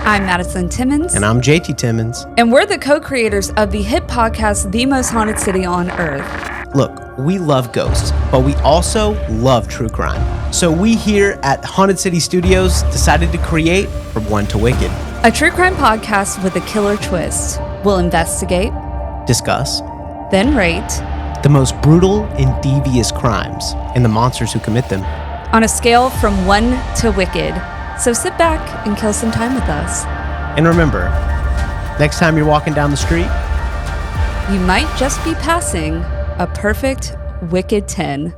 I'm Madison Timmons. And I'm JT Timmons. And we're the co-creators of the hit podcast, The Most Haunted City on Earth. Look, we love ghosts, but we also love true crime. So we here at Haunted City Studios decided to create From One to Wicked. A true crime podcast with a killer twist. We'll investigate, Discuss then rate the most brutal and devious crimes and the monsters who commit them. on a scale from 1 to wicked. So sit back and kill some time with us. And remember, next time you're walking down the street, You might just be passing a perfect wicked 10.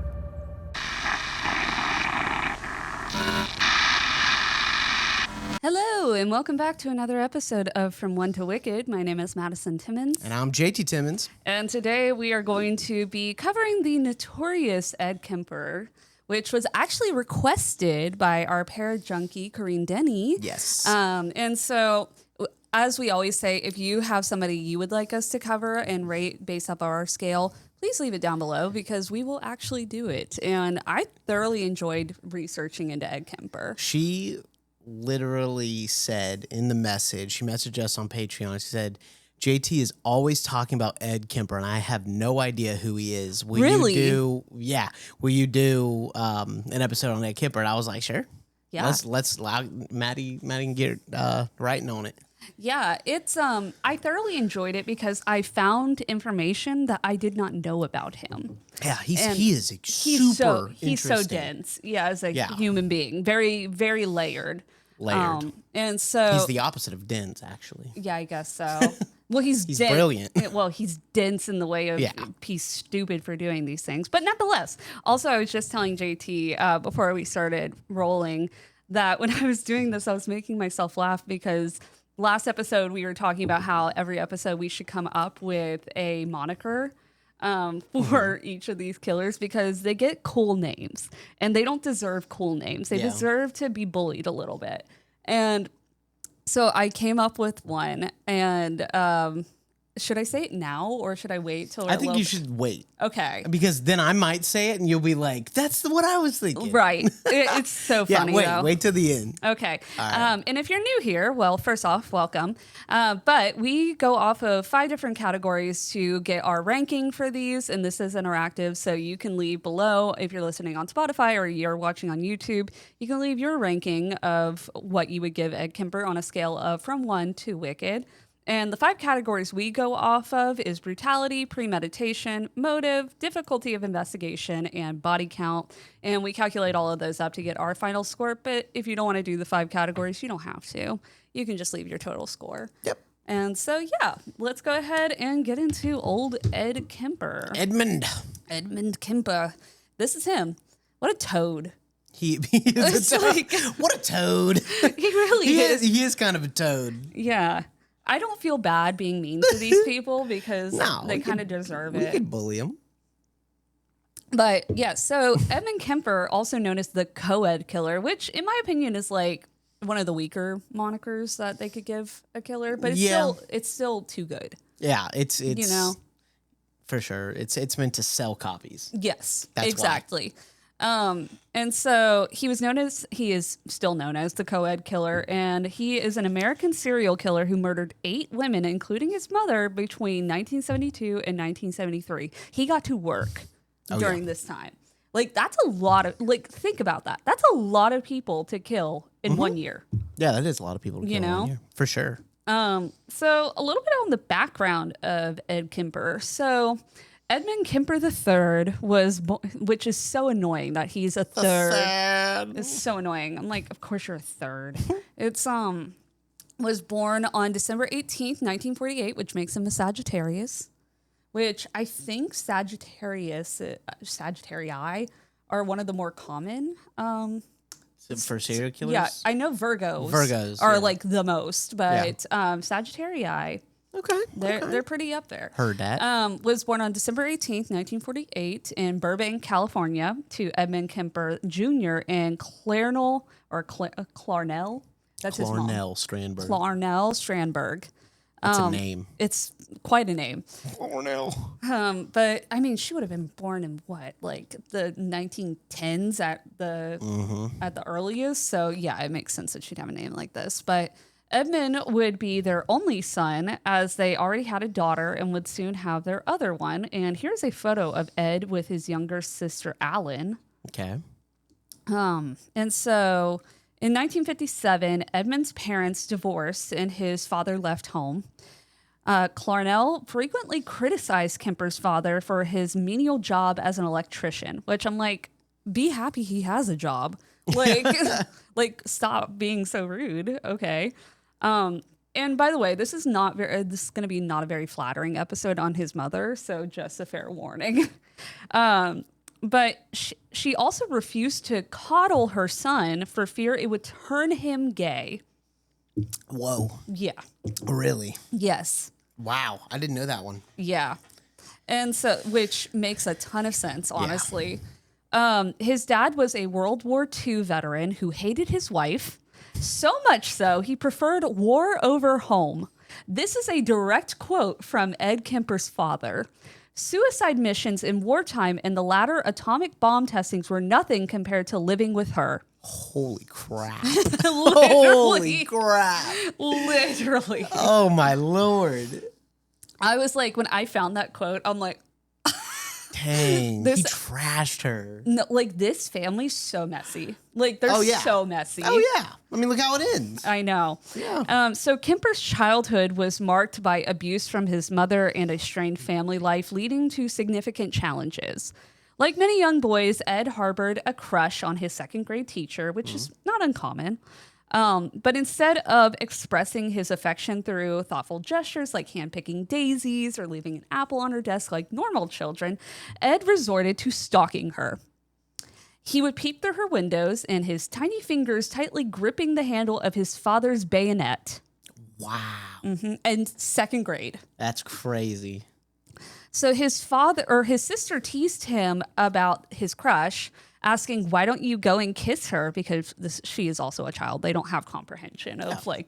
Hello, and welcome back to another episode of From One to Wicked. My name is Madison Timmons. and I'm JT Timmons. And today we are going to be covering the notorious Ed Kemper, which was actually requested by our para-junkie, Corinne Denny. Yes. And so, as we always say, if you have somebody you would like us to cover and rate based off our scale, please leave it down below because we will actually do it. And I thoroughly enjoyed researching into Ed Kemper. She literally said in the message, she messaged us on Patreon, she said, JT is always talking about Ed Kemper, and I have no idea who he is. Will Really? you do an episode on Ed Kemper? And I was like, sure. Yeah. Let's Maddie can get writing on it. Yeah, it's I thoroughly enjoyed it because I found information that I did not know about him. Yeah, he is He's so interesting. dense. Yeah, as a Yeah. human being, very very layered. And so He's the opposite of dense, actually. yeah, I guess so. Well, he's brilliant. Well, he's dense in the way of he's stupid for doing these things. But nonetheless, also I was just telling JT before we started rolling that when I was doing this, I was making myself laugh because last episode we were talking about how every episode we should come up with a moniker for each of these killers because they get cool names and they don't deserve cool names. They deserve to be bullied a little bit. And so I came up with one, and should I say it now or should I wait till? I think you should wait. Okay. Because then I might say it, and you'll be like, "That's what I was thinking." Right. It's so funny. Wait till the end. Okay. Right. And if you're new here, well, first off, welcome. But we go off of 5 different categories to get our ranking for these, and this is interactive, so you can leave below if you're listening on Spotify or you're watching on YouTube. You can leave your ranking of what you would give Ed Kemper on a scale of from 1 to wicked. And the 5 categories we go off of is brutality, premeditation, motive, difficulty of investigation, and body count. And we calculate all of those up to get our final score. But if you don't want to do the 5 categories, you don't have to. You can just leave your total score. Yep. And so, let's go ahead and get into old Ed Kemper. Edmund Kemper. This is him. What a toad. He is a toad. What a toad. He really is. He is kind of a toad. Yeah. I don't feel bad being mean to these people because they kind of deserve it. We could bully them. But yeah, so Edmund Kemper, also known as the Coed Killer, which in my opinion is like one of the weaker monikers that they could give a killer, but it's still too good. Yeah, it's for sure. It's meant to sell copies. Yes, That's exactly. And so he is still known as the Coed Killer, and he is an American serial killer who murdered 8 women, including his mother, between 1972 and 1973. He got to work during this time. Like, that's a lot of, think about that. That's a lot of people to kill in 1 year. Yeah, that is a lot of people to kill in 1 year. For sure. So a little bit on the background of Ed Kemper. So Edmund Kemper III which is so annoying that he's a third. It's so annoying. I'm like, of course you're a third. It's was born on December 18th, 1948, which makes him a Sagittarius, which I think Sagittarii are one of the more common. For serial killers? Yeah, I know Virgos are like the most, but Sagittarii. Okay. They're pretty up there. Heard that. Was born on December 18th, 1948 in Burbank, California to Edmund Kemper Jr. and Clarnell. That's his mom. Clarnell Strandberg. That's a name. It's quite a name. Clarnell. But I mean, she would have been born in what, like the 1910s at the earliest. So yeah, it makes sense that she'd have a name like this. But Edmund would be their only son, as they already had a daughter and would soon have their other one. And here's a photo of Ed with his younger sister, Alan. Okay. And so in 1957, Edmund's parents divorced and his father left home. Clarnell frequently criticized Kemper's father for his menial job as an electrician, which I'm like, be happy he has a job. Like, like stop being so rude. Okay. And by the way, this is going to be not a very flattering episode on his mother. So just a fair warning. But she also refused to coddle her son for fear it would turn him gay. Whoa. Yeah. Really? Yes. Wow. I didn't know that one. Yeah. And so, which makes a ton of sense, honestly. Yeah. His dad was a World War II veteran who hated his wife, so much so he preferred war over home. This is a direct quote from Ed Kemper's father. Suicide missions in wartime and the latter atomic bomb testings were nothing compared to living with her. Holy crap. Holy crap. Literally. Oh, my Lord. I was like, when I found that quote, I'm like, dang, he trashed her. No, like, this family's so messy. Like, they're so messy. Oh, yeah. I mean, look how it ends. I know. Yeah. So Kemper's childhood was marked by abuse from his mother and a strained family life, leading to significant challenges. Like many young boys, Ed harbored a crush on his second grade teacher, which is not uncommon. But instead of expressing his affection through thoughtful gestures like handpicking daisies or leaving an apple on her desk like normal children, Ed resorted to stalking her. He would peep through her windows and his tiny fingers tightly gripping the handle of his father's bayonet. Wow. And second grade. That's crazy. So his sister teased him about his crush, asking, why don't you go and kiss her? Because she is also a child. They don't have comprehension of like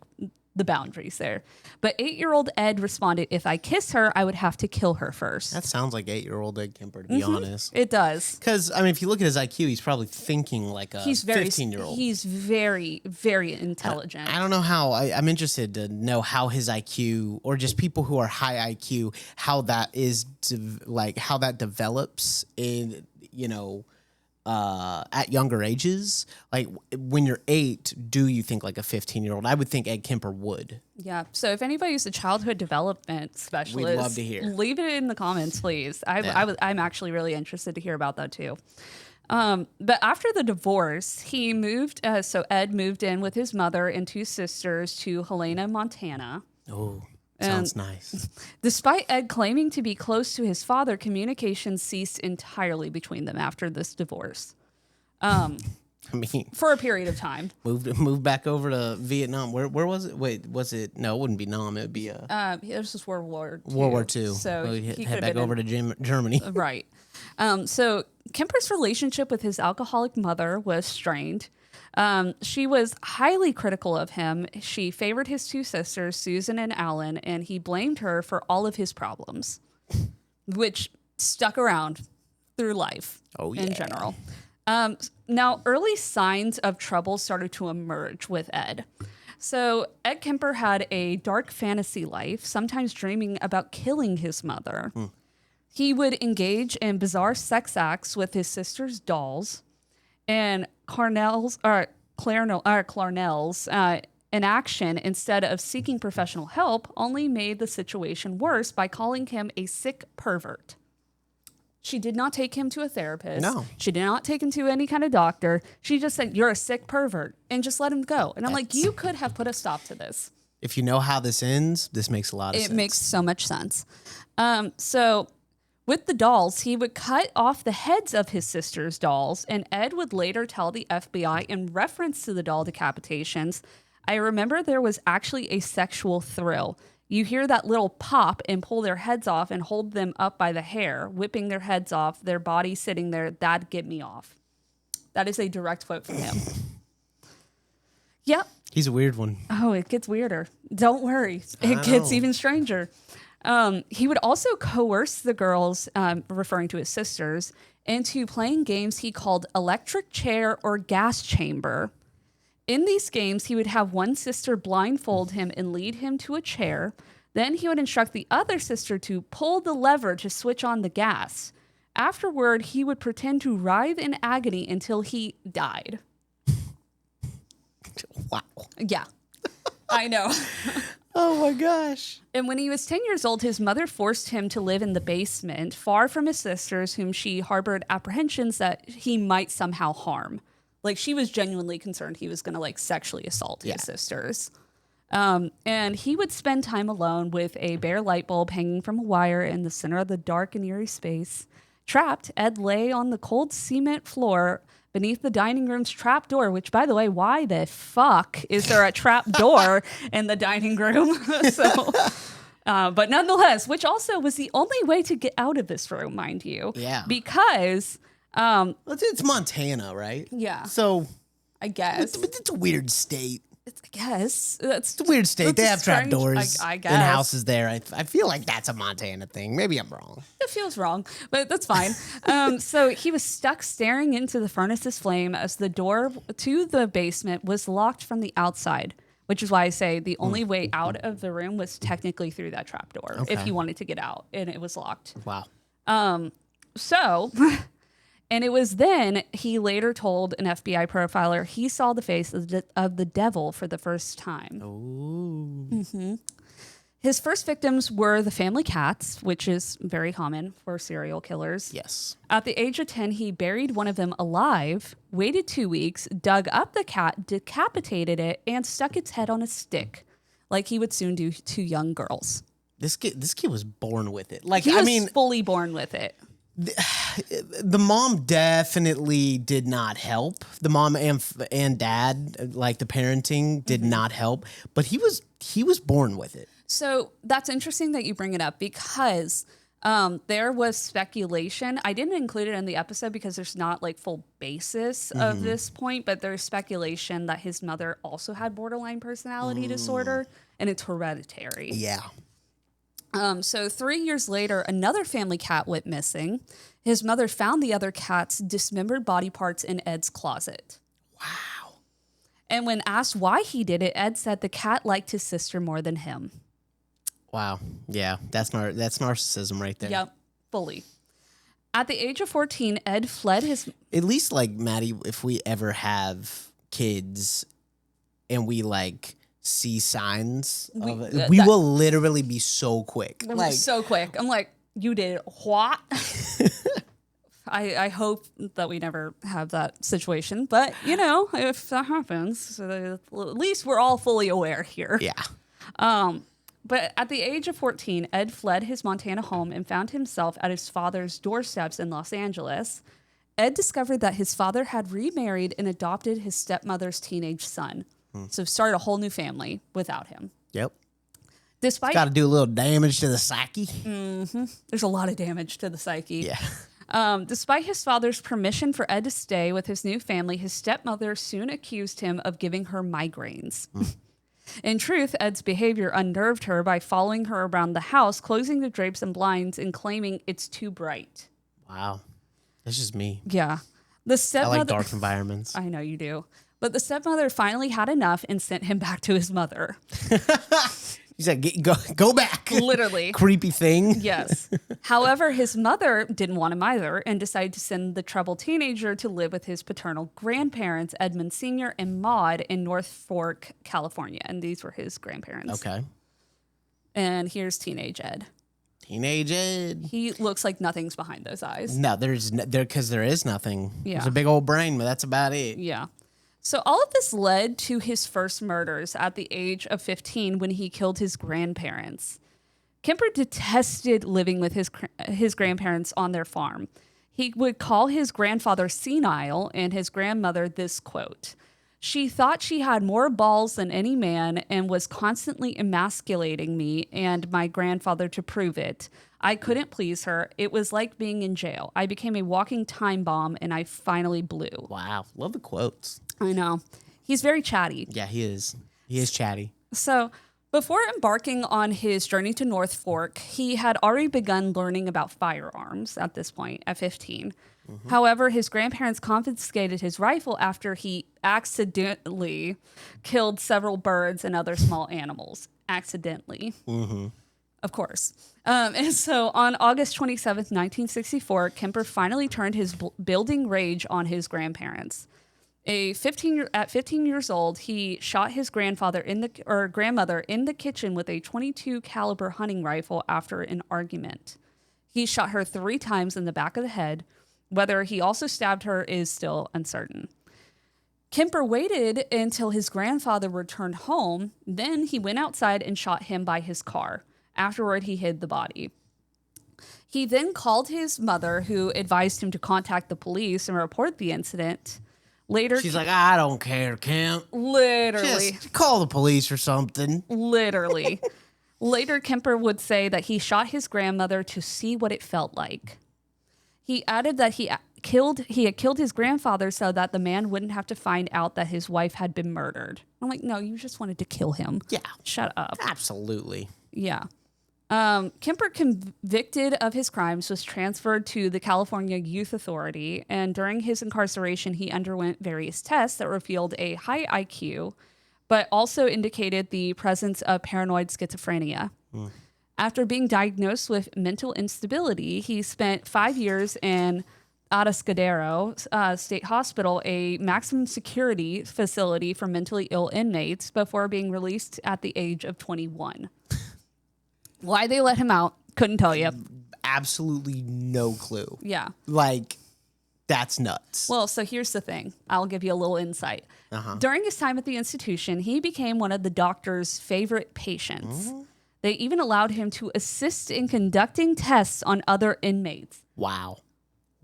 the boundaries there. But 8-year-old Ed responded, if I kiss her, I would have to kill her first. That sounds like 8-year-old Ed Kemper, to be honest. It does. Because, I mean, if you look at his IQ, he's probably thinking like a 15-year-old. He's very, very intelligent. I don't know how. I'm interested to know how his IQ, or just people who are high IQ, how that is, how that develops in, at younger ages. Like when you're 8, do you think like a 15-year-old? I would think Ed Kemper would. Yeah. So if anybody's a childhood development specialist, we'd love to hear. Leave it in the comments, please. I'm actually really interested to hear about that too. But after the divorce, he moved. So Ed moved in with his mother and 2 sisters to Helena, Montana. Oh. Sounds nice. Despite Ed claiming to be close to his father, communication ceased entirely between them after this divorce. I mean, for a period of time. Moved back over to Vietnam. Where was it? Wait, was it? No, it wouldn't be Nam. It would be this was World War II. World War II. So he head back over to Germany. Right. So Kemper's relationship with his alcoholic mother was strained. She was highly critical of him. She favored his 2 sisters, Susan and Alan, and he blamed her for all of his problems, which stuck around through life in general. Now, early signs of trouble started to emerge with Ed. So Ed Kemper had a dark fantasy life, sometimes dreaming about killing his mother. He would engage in bizarre sex acts with his sister's dolls. And Clarnell's inaction, instead of seeking professional help, only made the situation worse by calling him a sick pervert. She did not take him to a therapist. No. She did not take him to any kind of doctor. She just said, you're a sick pervert, and just let him go. And I'm like, you could have put a stop to this. If you know how this ends, this makes a lot of sense. It makes so much sense. So with the dolls, he would cut off the heads of his sister's dolls, and Ed would later tell the FBI in reference to the doll decapitations, I remember there was actually a sexual thrill. You hear that little pop and pull their heads off and hold them up by the hair, whipping their heads off, their body sitting there, that'd get me off. That is a direct quote from him. Yep. He's a weird one. Oh, it gets weirder. Don't worry. It gets even stranger. He would also coerce the girls, referring to his sisters, into playing games he called electric chair or gas chamber. In these games, he would have one sister blindfold him and lead him to a chair. Then he would instruct the other sister to pull the lever to switch on the gas. Afterward, he would pretend to writhe in agony until he died. Wow. Yeah, I know. Oh my gosh. And when he was 10 years old, his mother forced him to live in the basement, far from his sisters, whom she harbored apprehensions that he might somehow harm. Like, she was genuinely concerned he was going to, like, sexually assault his sisters. And he would spend time alone with a bare light bulb hanging from a wire in the center of the dark and eerie space. Trapped, Ed lay on the cold cement floor beneath the dining room's trap door, which, by the way, why the fuck is there a trap door in the dining room? But nonetheless, which also was the only way to get out of this room, mind you. Yeah. Because... it's Montana, right? Yeah. So... I guess. It's a weird state. I guess. It's a weird state. They have trap doors I guess. in houses there. I feel like that's a Montana thing. Maybe I'm wrong. It feels wrong, but that's fine. So he was stuck staring into the furnace's flame as the door to the basement was locked from the outside, which is why I say the only way out of the room was technically through that trap door if he wanted to get out, and it was locked. Wow. And it was then he later told an FBI profiler he saw the face of the devil for the first time. Oh. Mm-hmm. His first victims were the family cats, which is very common for serial killers. Yes. At the age of 10, he buried one of them alive, waited 2 weeks, dug up the cat, decapitated it, and stuck its head on a stick, like he would soon do to young girls. This kid was born with it. Like, He was fully born with it. The mom definitely did not help. The mom and dad, like the parenting, did not help. But he was born with it. So that's interesting that you bring it up because there was speculation. I didn't include it in the episode because there's not like full basis of this point, but there's speculation that his mother also had borderline personality disorder, and it's hereditary. Yeah. So 3 years later, another family cat went missing. His mother found the other cat's dismembered body parts in Ed's closet. Wow. And when asked why he did it, Ed said the cat liked his sister more than him. Wow. Yeah, that's narcissism right there. Yep, fully. At the age of 14, Ed fled his... At least, like, Maddie, if we ever have kids and we, like... see signs of it. We will literally be so quick. Like, so quick. I'm like, you did what? I hope that we never have that situation. But, you know, if that happens, at least we're all fully aware here. Yeah. But at the age of 14, Ed fled his Montana home and found himself at his father's doorsteps in Los Angeles. Ed discovered that his father had remarried and adopted his stepmother's teenage son. So started a whole new family without him. Yep. Despite got to do a little damage to the psyche. There's a lot of damage to the psyche. Yeah. Despite his father's permission for Ed to stay with his new family, his stepmother soon accused him of giving her migraines. In truth, Ed's behavior unnerved her by following her around the house, closing the drapes and blinds, and claiming it's too bright. Wow. That's just me. Yeah. The I stepmother, like dark environments. I know you do. But the stepmother finally had enough and sent him back to his mother. He said, go back. Literally. Creepy thing. Yes. However, his mother didn't want him either and decided to send the troubled teenager to live with his paternal grandparents, Edmund Sr. and Maud, in North Fork, California. And these were his grandparents. Okay. And here's teenage Ed. Teenage Ed. He looks like nothing's behind those eyes. No, because there is nothing. Yeah. There's a big old brain, but that's about it. Yeah. So all of this led to his first murders at the age of 15 when he killed his grandparents. Kemper detested living with his grandparents on their farm. He would call his grandfather senile and his grandmother this quote, "She thought she had more balls than any man and was constantly emasculating me and my grandfather to prove it. I couldn't please her. It was like being in jail. I became a walking time bomb and I finally blew." Wow. Love the quotes. I know. He's very chatty. Yeah, he is. He is chatty. So Before embarking on his journey to North Fork, he had already begun learning about firearms at this point, at 15. However, his grandparents confiscated his rifle after he accidentally killed several birds and other small animals. Accidentally. Of course. And so on August 27th, 1964, Kemper finally turned his building rage on his grandparents. At 15 years old, he shot his grandmother in the kitchen with a .22 caliber hunting rifle after an argument. He shot her 3 times in the back of the head. Whether he also stabbed her is still uncertain. Kemper waited until his grandfather returned home. Then he went outside and shot him by his car. Afterward, he hid the body. He then called his mother, who advised him to contact the police and report the incident. Later, She's like, I don't care, Kemp. Literally. Just call the police or something. Literally. Later, Kemper would say that he shot his grandmother to see what it felt like. He added that he had killed his grandfather so that the man wouldn't have to find out that his wife had been murdered. I'm like, no, you just wanted to kill him. Yeah. Shut up. Absolutely. Yeah. Kemper, convicted of his crimes, was transferred to the California Youth Authority, and during his incarceration, he underwent various tests that revealed a high IQ, but also indicated the presence of paranoid schizophrenia. After being diagnosed with mental instability, he spent 5 years in Atascadero State Hospital, a maximum security facility for mentally ill inmates, before being released at the age of 21. Why they let him out, couldn't tell you. Absolutely no clue. Yeah. Like, that's nuts. Well, so here's the thing. I'll give you a little insight. During his time at the institution, he became one of the doctor's favorite patients. They even allowed him to assist in conducting tests on other inmates. Wow.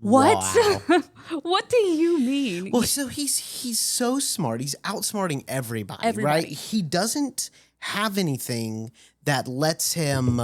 What? Wow. What do you mean? Well, so he's so smart. He's outsmarting everybody, right? He doesn't have anything that lets him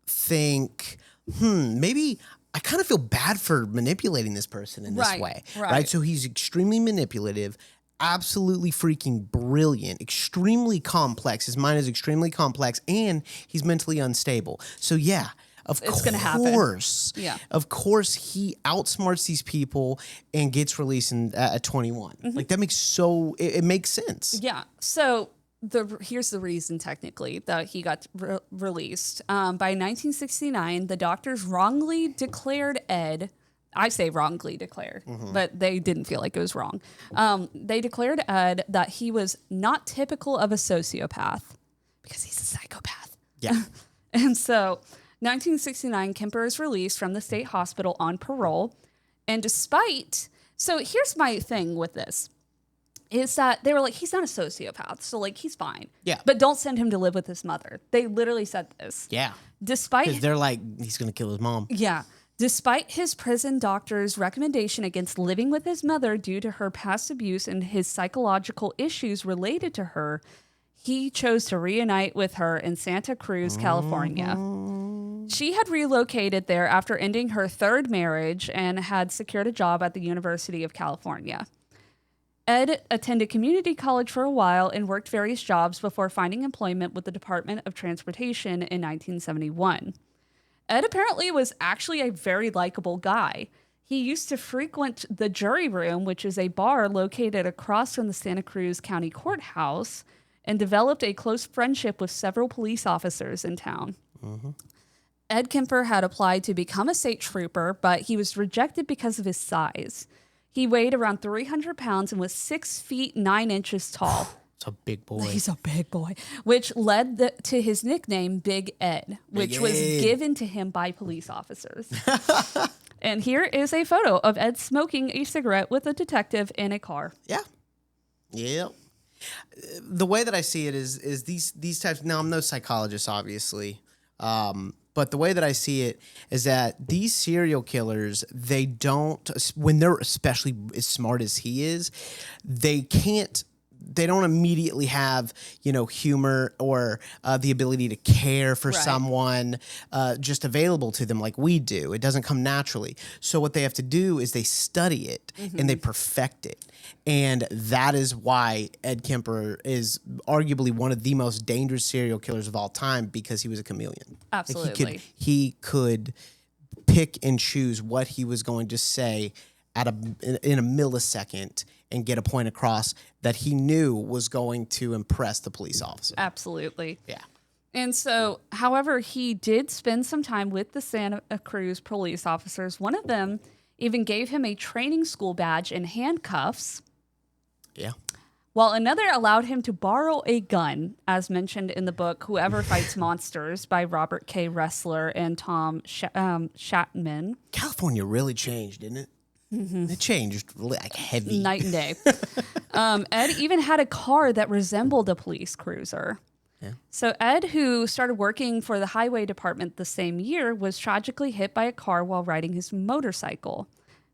think, maybe I kind of feel bad for manipulating this person in this way, right? So he's extremely manipulative, absolutely freaking brilliant, extremely complex. His mind is extremely complex, and he's mentally unstable. So yeah, it's gonna happen. Yeah. Of course, he outsmarts these people and gets released at 21. Like that makes it makes sense. Yeah. So here's the reason technically that he got released. By 1969, the doctors wrongly declared Ed. I say wrongly declared, but they didn't feel like it was wrong. They declared Ed that he was not typical of a sociopath because he's a psychopath. Yeah. And so 1969, Kemper is released from the state hospital on parole. And so here's my thing with this, is that they were like, he's not a sociopath, so like he's fine. Yeah. But don't send him to live with his mother. They literally said this. Yeah. Because they're like, he's going to kill his mom. Yeah. Despite his prison doctor's recommendation against living with his mother due to her past abuse and his psychological issues related to her, he chose to reunite with her in Santa Cruz, California. She had relocated there after ending her 3rd marriage and had secured a job at the University of California. Ed attended community college for a while and worked various jobs before finding employment with the Department of Transportation in 1971. Ed apparently was actually a very likable guy. He used to frequent the Jury Room, which is a bar located across from the Santa Cruz County Courthouse, and developed a close friendship with several police officers in town. Ed Kemper had applied to become a state trooper, but he was rejected because of his size. He weighed around 300 pounds and was 6 feet 9 inches tall. It's a big boy. He's a big boy, which led to his nickname Big Ed, which was given to him by police officers. And here is a photo of Ed smoking a cigarette with a detective in a car. Yeah. Yep. The way that I see it is these types. Now, I'm no psychologist, obviously, but the way that I see it is that these serial killers, they don't, when they're especially as smart as he is, they can't they don't immediately have, humor or the ability to care for someone just available to them like we do. It doesn't come naturally. So what they have to do is they study it and they perfect it. And that is why Ed Kemper is arguably one of the most dangerous serial killers of all time, because he was a chameleon. Absolutely. Like he could pick and choose what he was going to say in a millisecond and get a point across that he knew was going to impress the police officer. Absolutely. Yeah. And so, however, he did spend some time with the Santa Cruz police officers. One of them even gave him a training school badge and handcuffs. Yeah. While another allowed him to borrow a gun, as mentioned in the book Whoever Fights Monsters by Robert K. Ressler and Tom Shatman. California really changed, didn't it? Mm-hmm. It changed like heavy. Night and day. Ed even had a car that resembled a police cruiser. Yeah. So Ed, who started working for the highway department the same year, was tragically hit by a car while riding his motorcycle.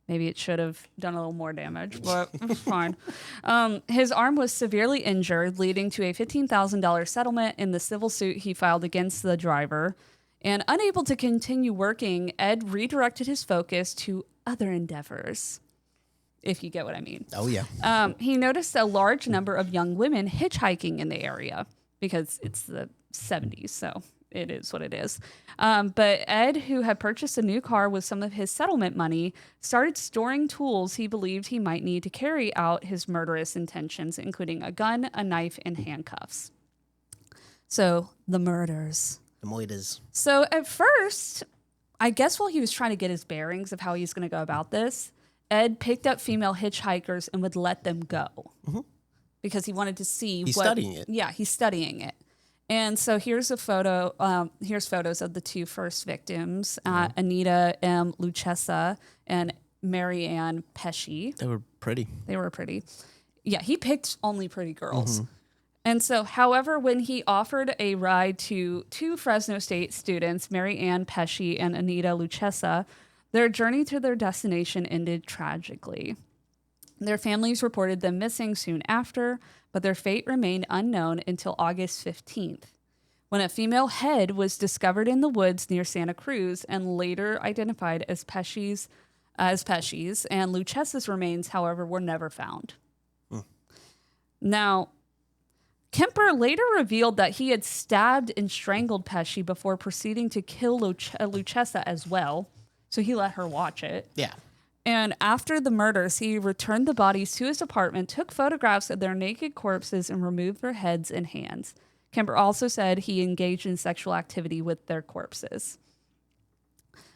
Maybe it should have done a little more damage, but it's fine. His arm was severely injured, leading to a $15,000 settlement in the civil suit he filed against the driver. And unable to continue working, Ed redirected his focus to other endeavors, if you get what I mean. Oh, yeah. He noticed a large number of young women hitchhiking in the area because it's the 70s, so it is what it is. But Ed, who had purchased a new car with some of his settlement money, started storing tools he believed he might need to carry out his murderous intentions, including a gun, a knife, and handcuffs. So, the murders. The moitas. So, at first, I guess while he was trying to get his bearings of how he's going to go about this, Ed picked up female hitchhikers and would let them go. Mm-hmm. Because he wanted to see He's studying it. Yeah, he's studying it. And so here's a photo. Here's photos of the two first victims, Anita M. Lucchesa and Mary Ann Pesci. They were pretty. Yeah, he picked only pretty girls. Mm-hmm. And so, however, when he offered a ride to two Fresno State students, Mary Ann Pesci and Anita Lucchesa, their journey to their destination ended tragically. Their families reported them missing soon after, but their fate remained unknown until August 15th, when a female head was discovered in the woods near Santa Cruz and later identified as Pesci's, and Lucchesa's remains, however, were never found. Now, Kemper later revealed that he had stabbed and strangled Pesci before proceeding to kill Lucchesa as well, so he let her watch it. Yeah. And after the murders, he returned the bodies to his apartment, took photographs of their naked corpses, and removed their heads and hands. Kemper also said he engaged in sexual activity with their corpses.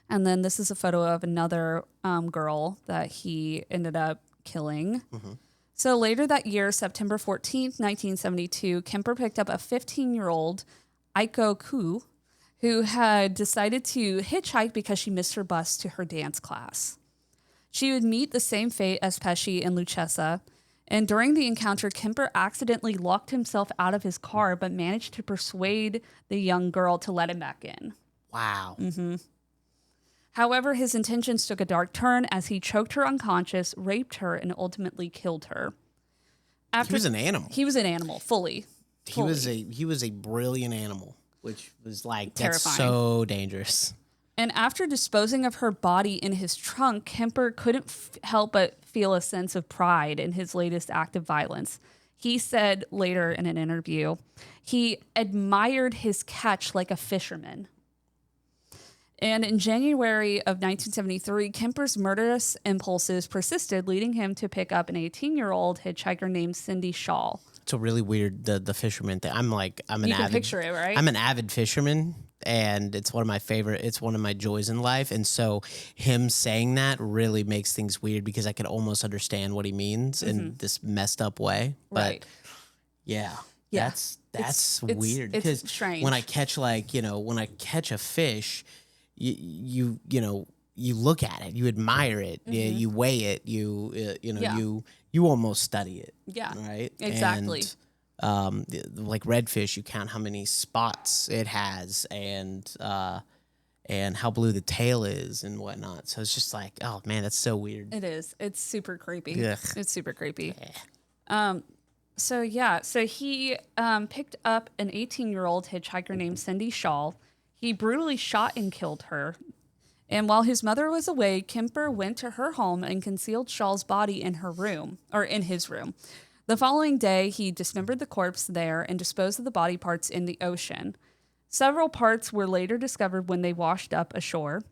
And then this is a photo of another girl that he ended up killing. Mm-hmm. So later that year, September 14th, 1972, Kemper picked up a 15-year-old, Aiko Ku, who had decided to hitchhike because she missed her bus to her dance class. She would meet the same fate as Pesci and Lucchesa, and during the encounter, Kemper accidentally locked himself out of his car but managed to persuade the young girl to let him back in. Wow. Mm-hmm. However, his intentions took a dark turn as he choked her unconscious, raped her, and ultimately killed her. He was an animal. He was an animal, fully. He was a brilliant animal, which was like, terrifying. That's so dangerous. And after disposing of her body in his trunk, Kemper couldn't help but feel a sense of pride in his latest act of violence. He said later in an interview, he admired his catch like a fisherman. And in January of 1973, Kemper's murderous impulses persisted, leading him to pick up an 18-year-old hitchhiker named Cindy Shaw. It's a really weird, the fisherman thing. You can picture it, right? I'm an avid fisherman, and it's one of my joys in life. And so him saying that really makes things weird because I could almost understand what he means in this messed up way. But right. Yeah. That's weird. Because strange. When I catch a fish, you look at it, you admire it, you weigh it, you almost study it. Yeah, right. Exactly. And, like redfish, you count how many spots it has and how blue the tail is and whatnot. So it's just like, oh man, that's so weird. It is. It's super creepy. Ugh. It's super creepy. So he picked up an 18-year-old hitchhiker named Cindy Shaw. He brutally shot and killed her. And while his mother was away, Kemper went to her home and concealed Shaw's body in her room, or in his room. The following day, he dismembered the corpse there and disposed of the body parts in the ocean. Several parts were later discovered when they washed up ashore.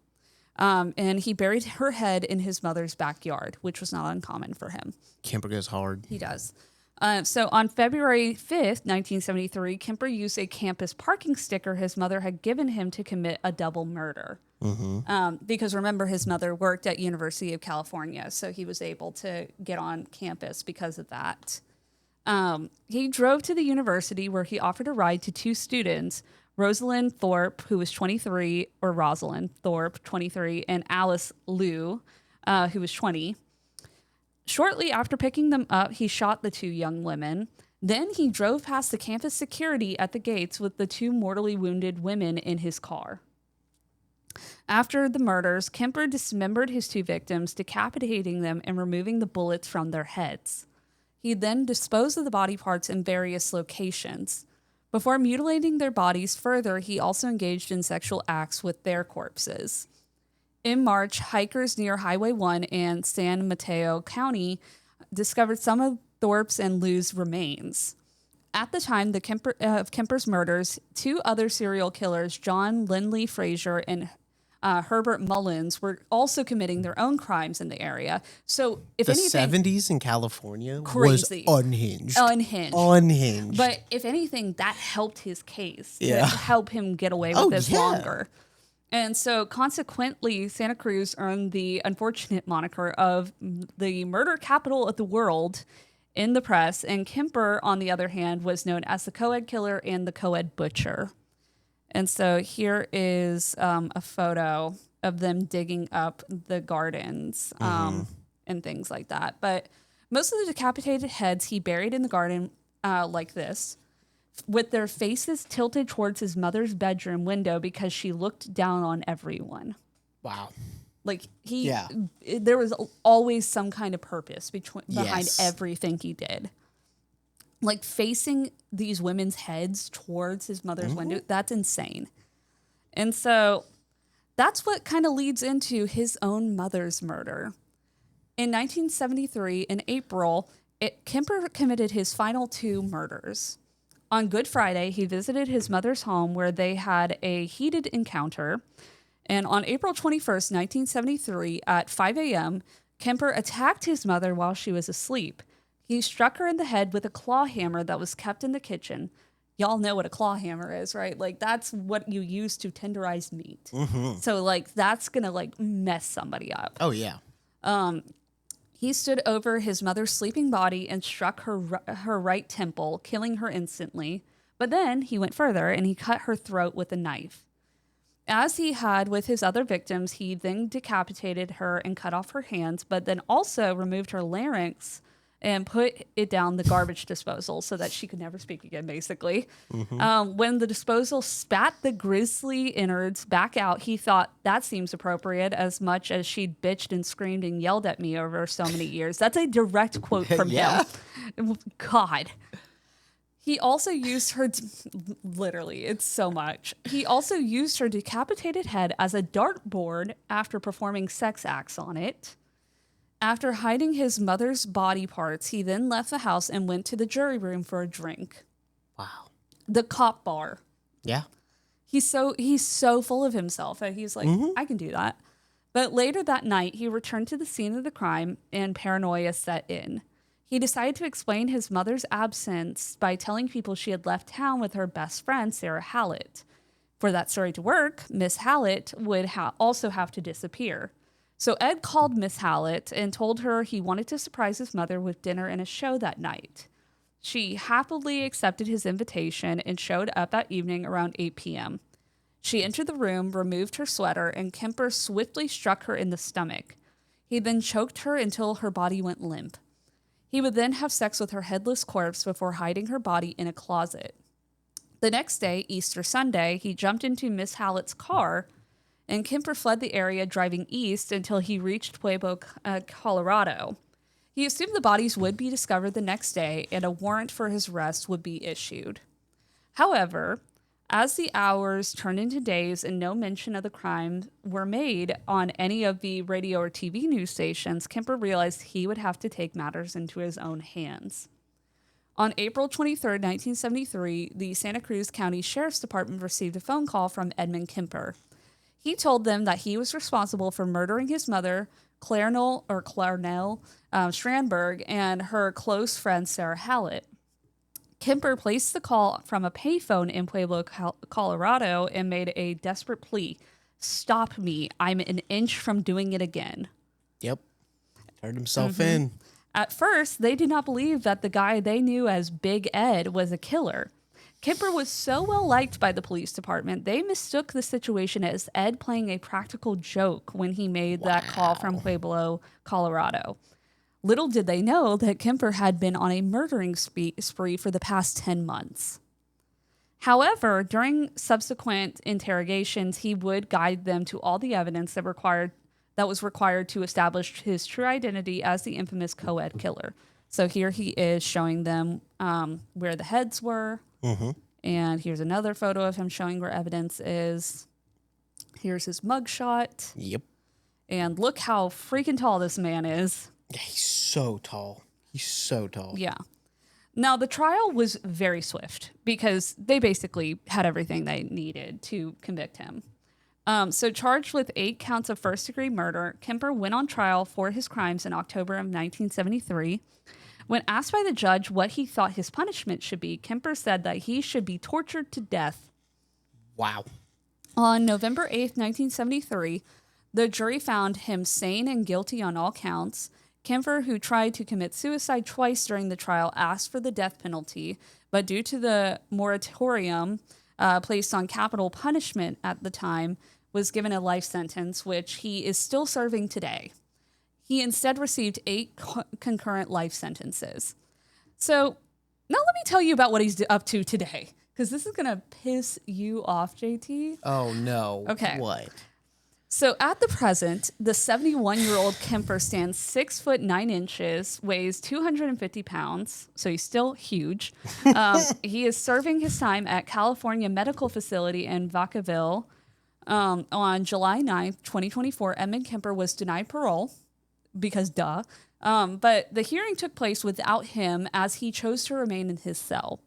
And he buried her head in his mother's backyard, which was not uncommon for him. Kemper goes hard. He does. So on February 5th, 1973, Kemper used a campus parking sticker his mother had given him to commit a double murder. Because remember, his mother worked at University of California, so he was able to get on campus because of that. He drove to the university where he offered a ride to two students, Rosalind Thorpe, who was 23, or Rosalind Thorpe, 23, and Alice Liu, who was 20. Shortly after picking them up, he shot the two young women. Then he drove past the campus security at the gates with the two mortally wounded women in his car. After the murders, Kemper dismembered his two victims, decapitating them and removing the bullets from their heads. He then disposed of the body parts in various locations. Before mutilating their bodies further, he also engaged in sexual acts with their corpses. In March, hikers near Highway 1 and San Mateo County discovered some of Thorpe's and Liu's remains. At the time of Kemper's murders, two other serial killers, John Lindley Frazier and Herbert Mullins, were also committing their own crimes in the area. So, if the anything, 70s in California crazy. Was unhinged. Unhinged. But if anything, that helped his case to help him get away with this longer. And so, consequently, Santa Cruz earned the unfortunate moniker of the murder capital of the world in the press. And Kemper, on the other hand, was known as the Coed Killer and the Coed Butcher. And so here is a photo of them digging up the gardens and things like that. But most of the decapitated heads he buried in the garden like this, with their faces tilted towards his mother's bedroom window because she looked down on everyone. Wow. Like there was always some kind of purpose behind everything he did. Like facing these women's heads towards his mother's window, that's insane. And so that's what kind of leads into his own mother's murder. In 1973, in April, Kemper committed his final two murders. On Good Friday, he visited his mother's home where they had a heated encounter. And on April 21st, 1973, at 5 a.m., Kemper attacked his mother while she was asleep. He struck her in the head with a claw hammer that was kept in the kitchen. Y'all know what a claw hammer is, right? Like, that's what you use to tenderize meat. So, like, that's going to, like, mess somebody up. Oh, yeah. He stood over his mother's sleeping body and struck her right temple, killing her instantly. But then he went further and he cut her throat with a knife. As he had with his other victims, he then decapitated her and cut off her hands, but then also removed her larynx and put it down the garbage disposal so that she could never speak again, basically. When the disposal spat the grisly innards back out, he thought, that seems appropriate, as much as she'd bitched and screamed and yelled at me over so many years. That's a direct quote from him. God. He also used her, literally, it's so much. He also used her decapitated head as a dartboard after performing sex acts on it. After hiding his mother's body parts, he then left the house and went to the jury room for a drink. Wow. The cop bar. Yeah. He's so full of himself that he's like, I can do that. But later that night, he returned to the scene of the crime and paranoia set in. He decided to explain his mother's absence by telling people she had left town with her best friend, Sarah Hallett. For that story to work, Miss Hallett would also have to disappear. So Ed called Miss Hallett and told her he wanted to surprise his mother with dinner and a show that night. She happily accepted his invitation and showed up that evening around 8 p.m. She entered the room, removed her sweater, and Kemper swiftly struck her in the stomach. He then choked her until her body went limp. He would then have sex with her headless corpse before hiding her body in a closet. The next day, Easter Sunday, he jumped into Miss Hallett's car, and Kemper fled the area driving east until he reached Pueblo, Colorado. He assumed the bodies would be discovered the next day and a warrant for his arrest would be issued. However, as the hours turned into days and no mention of the crime were made on any of the radio or TV news stations, Kemper realized he would have to take matters into his own hands. On April 23rd, 1973, the Santa Cruz County Sheriff's Department received a phone call from Edmund Kemper. He told them that he was responsible for murdering his mother, Clarnell Strandberg, and her close friend, Sarah Hallett. Kemper placed the call from a payphone in Pueblo, Colorado, and made a desperate plea. "Stop me. I'm an inch from doing it again." Yep. Turned himself in. At first, they did not believe that the guy they knew as Big Ed was a killer. Kemper was so well liked by the police department, they mistook the situation as Ed playing a practical joke when he made that call from Pueblo, Colorado. Little did they know that Kemper had been on a murdering spree for the past 10 months. However, during subsequent interrogations, he would guide them to all the evidence that was required to establish his true identity as the infamous Coed Killer. So here he is showing them where the heads were. Mm-hmm. And here's another photo of him showing where evidence is. Here's his mugshot. Yep. And look how freaking tall this man is. Yeah, he's so tall. He's so tall. Yeah. Now, the trial was very swift because they basically had everything they needed to convict him. So charged with 8 counts of first-degree murder, Kemper went on trial for his crimes in October of 1973. When asked by the judge what he thought his punishment should be, Kemper said that he should be tortured to death. Wow. On November 8th, 1973, the jury found him sane and guilty on all counts. Kemper, who tried to commit suicide twice during the trial, asked for the death penalty, but due to the moratorium placed on capital punishment at the time, was given a life sentence, which he is still serving today. He instead received 8 concurrent life sentences. So now let me tell you about what he's up to today, because this is going to piss you off, JT. Oh, no. Okay. What? So at the present, the 71-year-old Kemper stands 6 foot 9 inches, weighs 250 pounds, so he's still huge. He is serving his time at California Medical Facility in Vacaville. On July 9th, 2024, Edmund Kemper was denied parole, because duh. But the hearing took place without him as he chose to remain in his cell.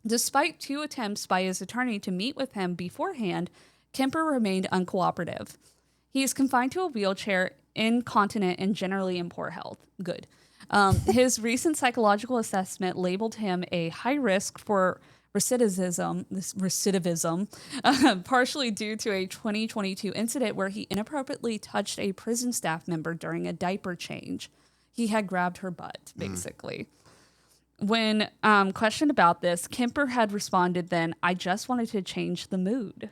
Despite 2 attempts by his attorney to meet with him beforehand, Kemper remained uncooperative. He is confined to a wheelchair, incontinent, and generally in poor health. Good. His recent psychological assessment labeled him a high risk for recidivism, partially due to a 2022 incident where he inappropriately touched a prison staff member during a diaper change. He had grabbed her butt, basically. When questioned about this, Kemper had responded then, "I just wanted to change the mood."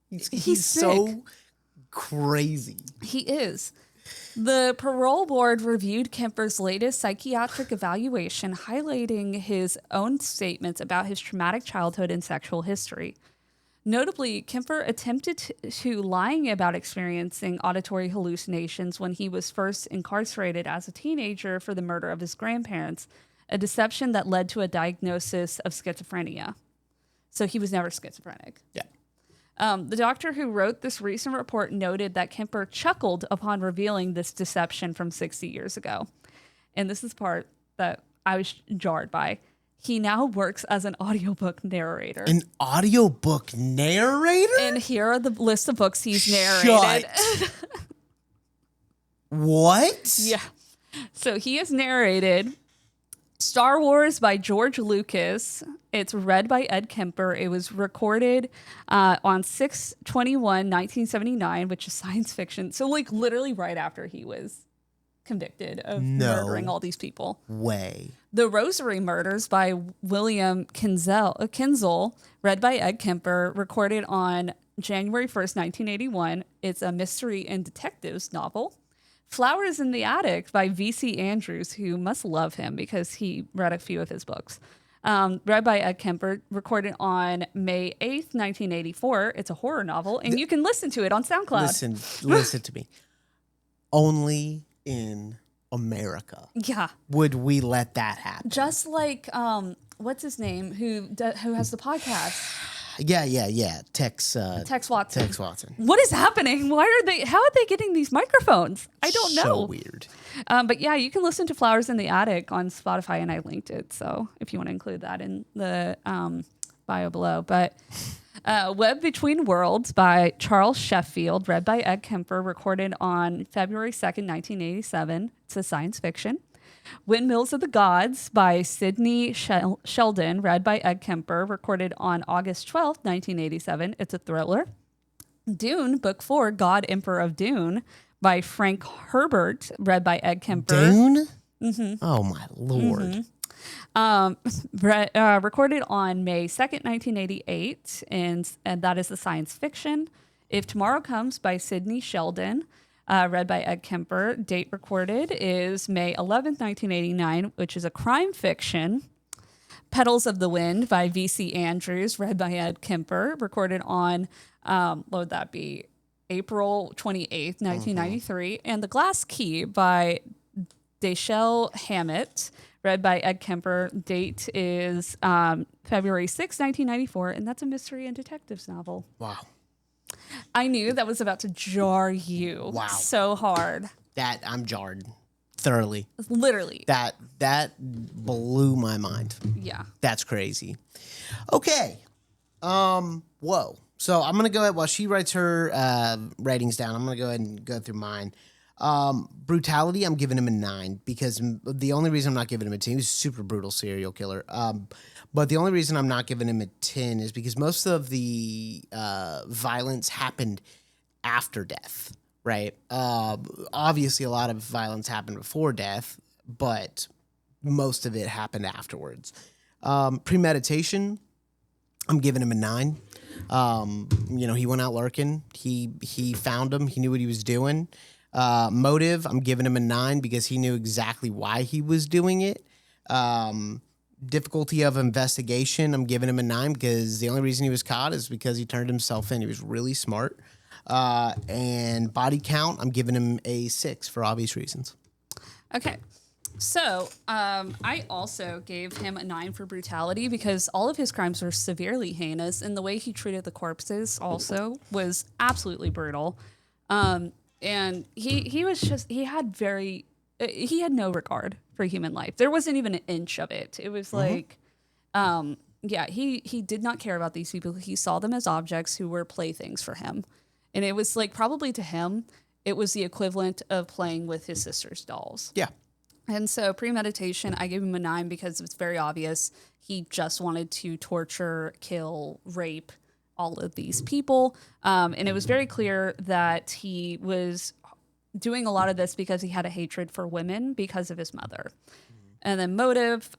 He's so crazy. He is. The parole board reviewed Kemper's latest psychiatric evaluation, highlighting his own statements about his traumatic childhood and sexual history. Notably, Kemper attempted to lying about experiencing auditory hallucinations when he was first incarcerated as a teenager for the murder of his grandparents, a deception that led to a diagnosis of schizophrenia. So he was never schizophrenic. Yeah. The doctor who wrote this recent report noted that Kemper chuckled upon revealing this deception from 60 years ago. And this is the part that I was jarred by. He now works as an audiobook narrator. An audiobook narrator? And here are the list of books he's narrated. What? Yeah. So he has narrated Star Wars by George Lucas. It's read by Ed Kemper. It was recorded on 6/21/1979, which is science fiction. So like literally right after he was convicted of murdering all these people. Way. The Rosary Murders by William Kinzel, read by Ed Kemper, recorded on January 1st, 1981. It's a mystery and detectives novel. Flowers in the Attic by V.C. Andrews, who must love him because he read a few of his books. Read by Ed Kemper, recorded on May 8th, 1984. It's a horror novel, and you can listen to it on SoundCloud. Listen to me. Only in America Yeah. would we let that happen. Just like, what's his name? Who has the podcast? Yeah. Tex Watson. What is happening? How are they getting these microphones? I don't know. So weird. But yeah, you can listen to Flowers in the Attic on Spotify, and I linked it. So if you want to include that in the bio below. But Web Between Worlds by Charles Sheffield, read by Ed Kemper, recorded on February 2nd, 1987. It's a science fiction. Windmills of the Gods by Sidney Sheldon, read by Ed Kemper, recorded on August 12th, 1987. It's a thriller. Dune, Book 4, God, Emperor of Dune by Frank Herbert, read by Ed Kemper. Dune? Mm-hmm. Oh, my Lord. Mm-hmm. Recorded on May 2nd, 1988, and that is the science fiction. If Tomorrow Comes by Sidney Sheldon, read by Ed Kemper. Date recorded is May 11th, 1989, which is a crime fiction. Petals of the Wind by V.C. Andrews, read by Ed Kemper, recorded on, what would that be, April 28th, 1993. And The Glass Key by Dashiell Hammett, read by Ed Kemper. Date is February 6th, 1994, and that's a mystery and detectives novel. Wow. I knew that was about to jar you so hard. That I'm jarred thoroughly. Literally. That blew my mind. Yeah. That's crazy. Okay. Whoa. So I'm gonna go ahead while she writes her ratings down. I'm gonna go ahead and go through mine. Brutality, I'm giving him a 9 because the only reason I'm not giving him a 10, he was a super brutal serial killer. But the only reason I'm not giving him a 10 is because most of the violence happened after death, right? Obviously, a lot of violence happened before death, but most of it happened afterwards. Premeditation, I'm giving him a 9. He went out lurking. He found him. He knew what he was doing. Motive, I'm giving him a 9 because he knew exactly why he was doing it. Difficulty of investigation, I'm giving him a 9 because the only reason he was caught is because he turned himself in. He was really smart. And body count, I'm giving him a 6 for obvious reasons. Okay. So I also gave him a 9 for brutality because all of his crimes were severely heinous, and the way he treated the corpses also was absolutely brutal. And he had no regard for human life. There wasn't even an inch of it. It was like, he did not care about these people. He saw them as objects who were playthings for him. And it was like, probably to him, it was the equivalent of playing with his sister's dolls. Yeah. And so premeditation, I gave him a 9 because it's very obvious. He just wanted to torture, kill, rape all of these people. And it was very clear that he was doing a lot of this because he had a hatred for women because of his mother. And then motive,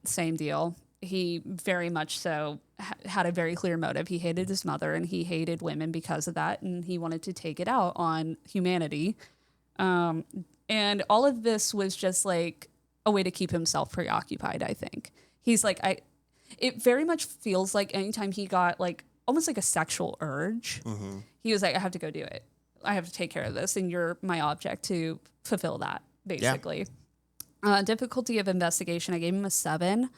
same deal. He very much so had a very clear motive. He hated his mother and he hated women because of that. And he wanted to take it out on humanity. And all of this was just like a way to keep himself preoccupied, I think. He's like, it very much feels like anytime he got like almost like a sexual urge, he was like, I have to go do it. I have to take care of this. And you're my object to fulfill that, basically. Yeah. Difficulty of investigation, I gave him a 7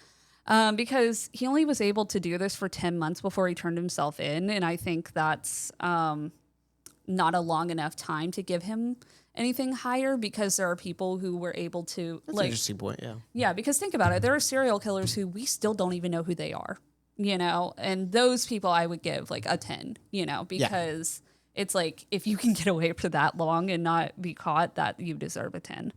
because he only was able to do this for 10 months before he turned himself in. And I think that's not a long enough time to give him anything higher because there are people who were able to... That's an interesting point, yeah. Yeah, because think about it. There are serial killers who we still don't even know who they are, and those people I would give like a 10, because it's like if you can get away for that long and not be caught, that you deserve a 10.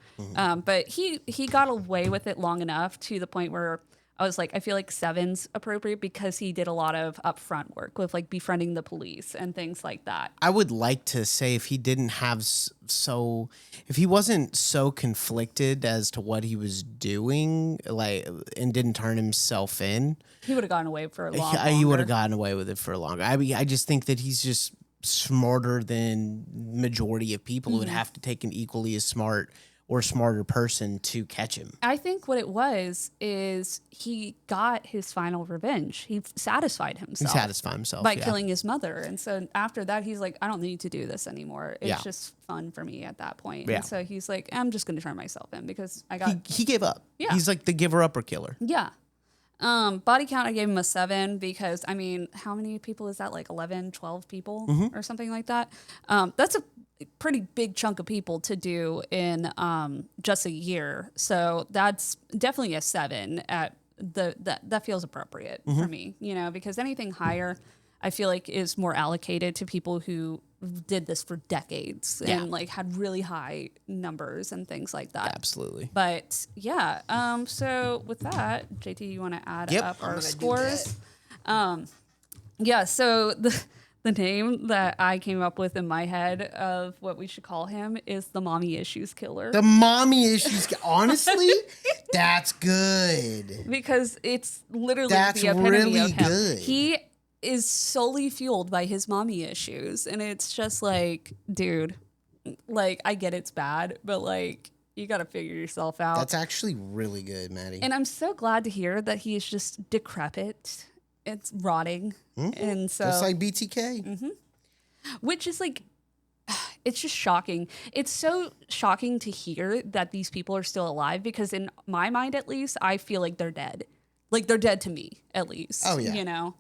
But he got away with it long enough to the point where I was like, I feel like 7's appropriate because he did a lot of upfront work with like befriending the police and things like that. I would like to say if he didn't have if he wasn't so conflicted as to what he was doing, like, and didn't turn himself in, he would have gotten away for a long time. He would have gotten away with it for longer. I mean, I just think that he's just smarter than majority of people who would have to take an equally as smart or smarter person to catch him. I think what it was is he got his final revenge. He satisfied himself. By killing his mother. And so after that, he's like, I don't need to do this anymore. It's just fun for me at that point. Yeah. And so he's like, I'm just going to turn myself in because I got... He gave up. Yeah. He's like the giver-upper killer. Yeah. Body count, I gave him a 7 because, I mean, how many people is that? Like 11, 12 people or something like that? That's a pretty big chunk of people to do in just a year. So that's definitely a 7 at that feels appropriate for me, you know, because anything higher I feel like is more allocated to people who did this for decades and like had really high numbers and things like that. Absolutely. But yeah, so with that, JT, you want to add up our scores? Yeah, so the name that I came up with in my head of what we should call him is the Mommy Issues Killer. The Mommy Issues Honestly, that's good. Because it's literally the epitome really of him. Good. He is solely fueled by his mommy issues. And it's just like, dude, like, I get it's bad, but like, you got to figure yourself out. That's actually really good, Maddie. And I'm so glad to hear that he is just decrepit. It's rotting. And so, just like BTK. Which is like, it's just shocking. It's so shocking to hear that these people are still alive because in my mind, at least, I feel like they're dead. Like they're dead to me, at least. Oh, yeah. You know?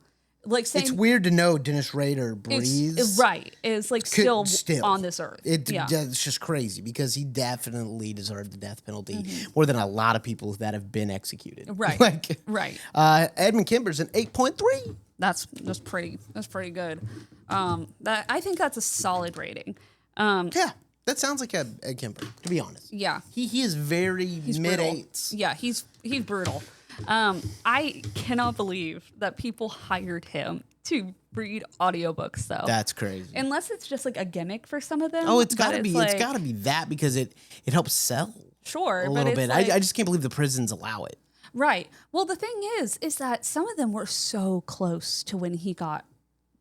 Like saying, it's weird to know Dennis Rader breathes. Right. Is like still on this earth. It's just crazy because he definitely deserved the death penalty more than a lot of people that have been executed. Right. Like, right. Edmund Kemper's an 8.3. That's pretty good. That I think that's a solid rating. Yeah. That sounds like a Kemper, to be honest. Yeah. He is he's mid-8s. Yeah, he's brutal. I cannot believe that people hired him to read audiobooks, though. That's crazy. Unless it's just like a gimmick for some of them. Oh, it's gotta be. Like, it's gotta be that because it helps sell. Sure, a little bit. Like, I just can't believe the prisons allow it. Right. Well, the thing is that some of them were so close to when he got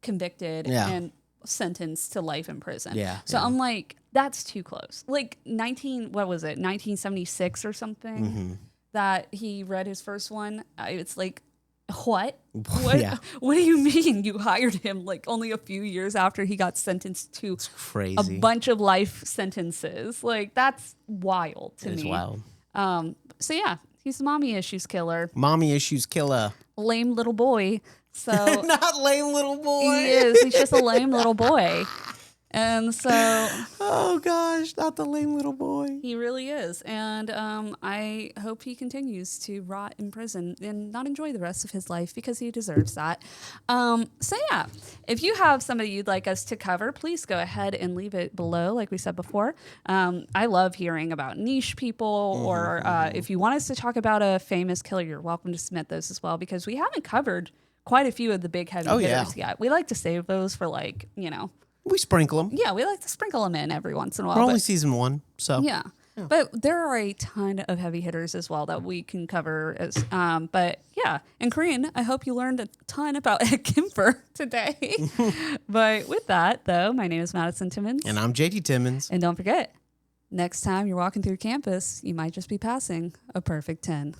convicted and sentenced to life in prison. Yeah. So I'm like, that's too close. Like 1976 or something. That he read his first one. It's like, what? What do you mean you hired him like only a few years after he got sentenced to a bunch of life sentences? Like, that's wild to me. It's wild. So yeah, he's the Mommy Issues Killer. Mommy Issues Killer. Lame little boy. So not lame little boy. He is. He's just a lame little boy. And so, oh gosh, not the lame little boy. He really is. And I hope he continues to rot in prison and not enjoy the rest of his life because he deserves that. So yeah, if you have somebody you'd like us to cover, please go ahead and leave it below, like we said before. I love hearing about niche people, or if you want us to talk about a famous killer, you're welcome to submit those as well, because we haven't covered quite a few of the big heavy hitters yet. We like to save those for, like, you know. We sprinkle them. Yeah, we like to sprinkle them in every once in a while. We're only season 1, so. Yeah. But there are a ton of heavy hitters as well that we can cover. But yeah, in Korean, I hope you learned a ton about Ed Kemper today. But with that, though, my name is Madison Timmons. And I'm JT Timmons. And don't forget, next time you're walking through campus, you might just be passing a perfect 10.